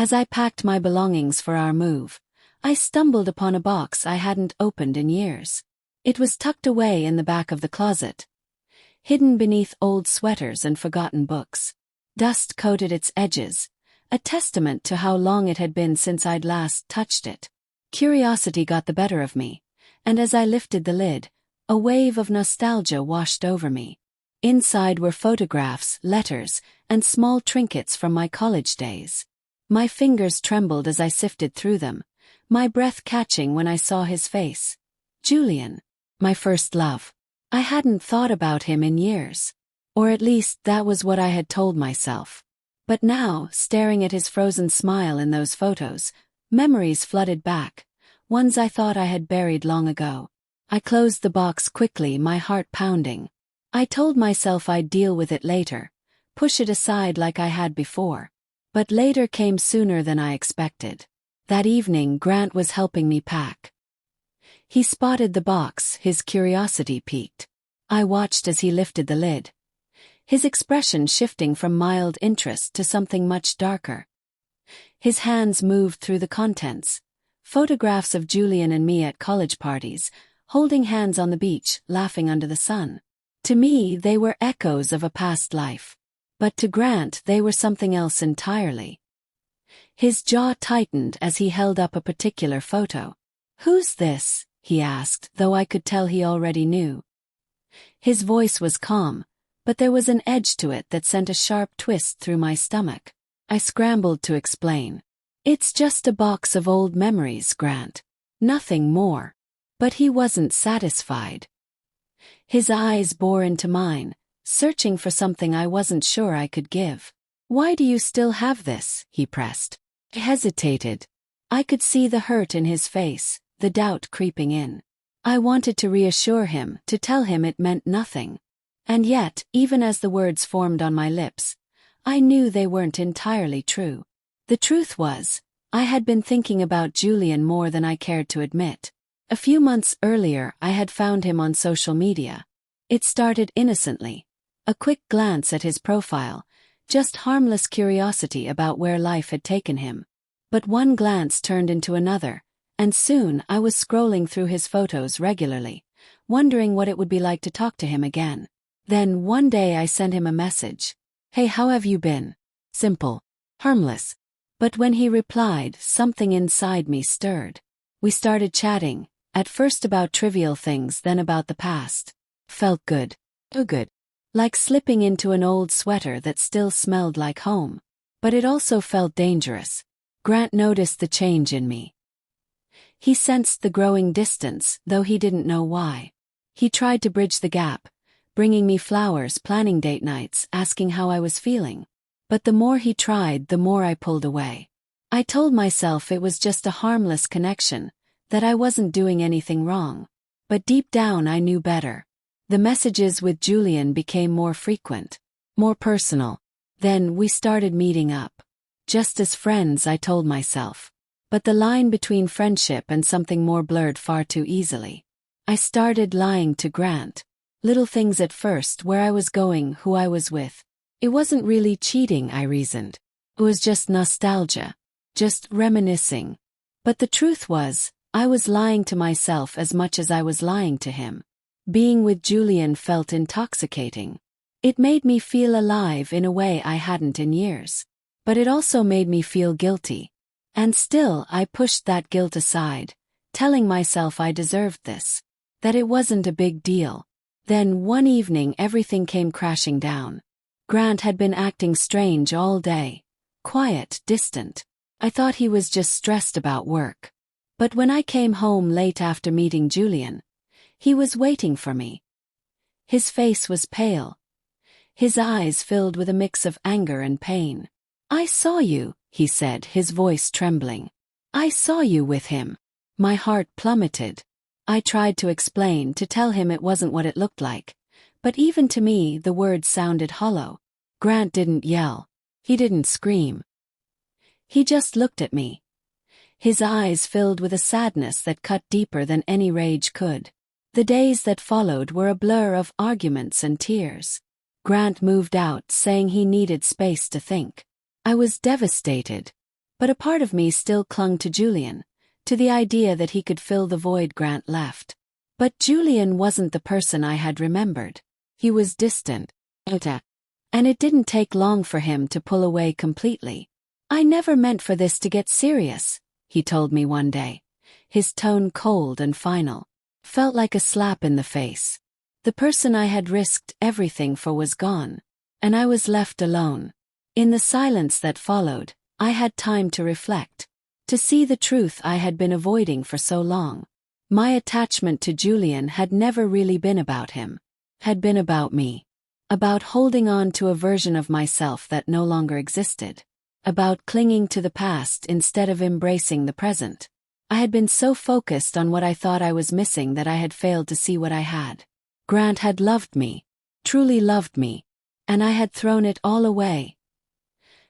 As I packed my belongings for our move, I stumbled upon a box I hadn't opened in years. It was tucked away in the back of the closet, hidden beneath old sweaters and forgotten books. Dust coated its edges, a testament to how long it had been since I'd last touched it. Curiosity got the better of me, and as I lifted the lid, a wave of nostalgia washed over me. Inside were photographs, letters, and small trinkets from my college days. My fingers trembled as I sifted through them, my breath catching when I saw his face. Julian, my first love. I hadn't thought about him in years. Or at least that was what I had told myself. But now, staring at his frozen smile in those photos, memories flooded back, ones I thought I had buried long ago. I closed the box quickly, my heart pounding. I told myself I'd deal with it later, push it aside like I had before. But later came sooner than I expected. That evening, Grant was helping me pack. He spotted the box, his curiosity piqued. I watched as he lifted the lid, his expression shifting from mild interest to something much darker. His hands moved through the contents, photographs of Julian and me at college parties, holding hands on the beach, laughing under the sun. To me, they were echoes of a past life. But to Grant, they were something else entirely. His jaw tightened as he held up a particular photo. "Who's this?" he asked, though I could tell he already knew. His voice was calm, but there was an edge to it that sent a sharp twist through my stomach. I scrambled to explain. "It's just a box of old memories, Grant. Nothing more." But he wasn't satisfied. His eyes bore into mine, searching for something I wasn't sure I could give. "Why do you still have this?" he pressed. I hesitated. I could see the hurt in his face, the doubt creeping in. I wanted to reassure him, to tell him it meant nothing. And yet, even as the words formed on my lips, I knew they weren't entirely true. The truth was, I had been thinking about Julian more than I cared to admit. A few months earlier, I had found him on social media. It started innocently. A quick glance at his profile, just harmless curiosity about where life had taken him. But one glance turned into another, and soon I was scrolling through his photos regularly, wondering what it would be like to talk to him again. Then one day I sent him a message. "Hey, how have you been?" Simple, harmless. But when he replied, something inside me stirred. We started chatting, at first about trivial things, then about the past. Felt good. Too good. Like slipping into an old sweater that still smelled like home. But it also felt dangerous. Grant noticed the change in me. He sensed the growing distance, though he didn't know why. He tried to bridge the gap, bringing me flowers, planning date nights, asking how I was feeling. But the more he tried, the more I pulled away. I told myself it was just a harmless connection, that I wasn't doing anything wrong. But deep down I knew better. The messages with Julian became more frequent, more personal. Then we started meeting up. Just as friends, I told myself. But the line between friendship and something more blurred far too easily. I started lying to Grant. Little things at first, where I was going, who I was with. It wasn't really cheating, I reasoned. It was just nostalgia. Just reminiscing. But the truth was, I was lying to myself as much as I was lying to him. Being with Julian felt intoxicating. It made me feel alive in a way I hadn't in years. But it also made me feel guilty. And still I pushed that guilt aside, telling myself I deserved this. That it wasn't a big deal. Then one evening everything came crashing down. Grant had been acting strange all day. Quiet, distant. I thought he was just stressed about work. But when I came home late after meeting Julian, he was waiting for me. His face was pale. His eyes filled with a mix of anger and pain. "I saw you," he said, his voice trembling. "I saw you with him." My heart plummeted. I tried to explain, to tell him it wasn't what it looked like. But even to me, the words sounded hollow. Grant didn't yell. He didn't scream. He just looked at me. His eyes filled with a sadness that cut deeper than any rage could. The days that followed were a blur of arguments and tears. Grant moved out, saying he needed space to think. I was devastated. But a part of me still clung to Julian, to the idea that he could fill the void Grant left. But Julian wasn't the person I had remembered. He was distant. And it didn't take long for him to pull away completely. "I never meant for this to get serious," he told me one day. His tone cold and final. Felt like a slap in the face. The person I had risked everything for was gone. And I was left alone. In the silence that followed, I had time to reflect. To see the truth I had been avoiding for so long. My attachment to Julian had never really been about him. Had been about me. About holding on to a version of myself that no longer existed. About clinging to the past instead of embracing the present. I had been so focused on what I thought I was missing that I had failed to see what I had. Grant had loved me. Truly loved me. And I had thrown it all away.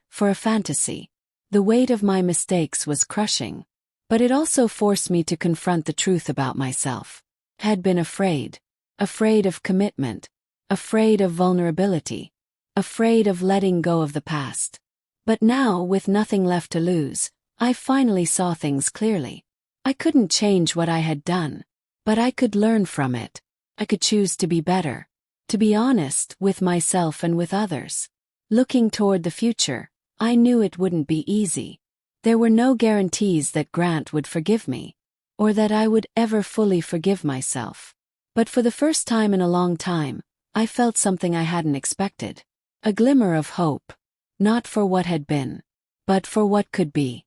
For a fantasy. The weight of my mistakes was crushing. But it also forced me to confront the truth about myself. Had been afraid. Afraid of commitment. Afraid of vulnerability. Afraid of letting go of the past. But now, with nothing left to lose, I finally saw things clearly. I couldn't change what I had done. But I could learn from it. I could choose to be better. To be honest with myself and with others. Looking toward the future, I knew it wouldn't be easy. There were no guarantees that Grant would forgive me. Or that I would ever fully forgive myself. But for the first time in a long time, I felt something I hadn't expected. A glimmer of hope. Not for what had been. But for what could be.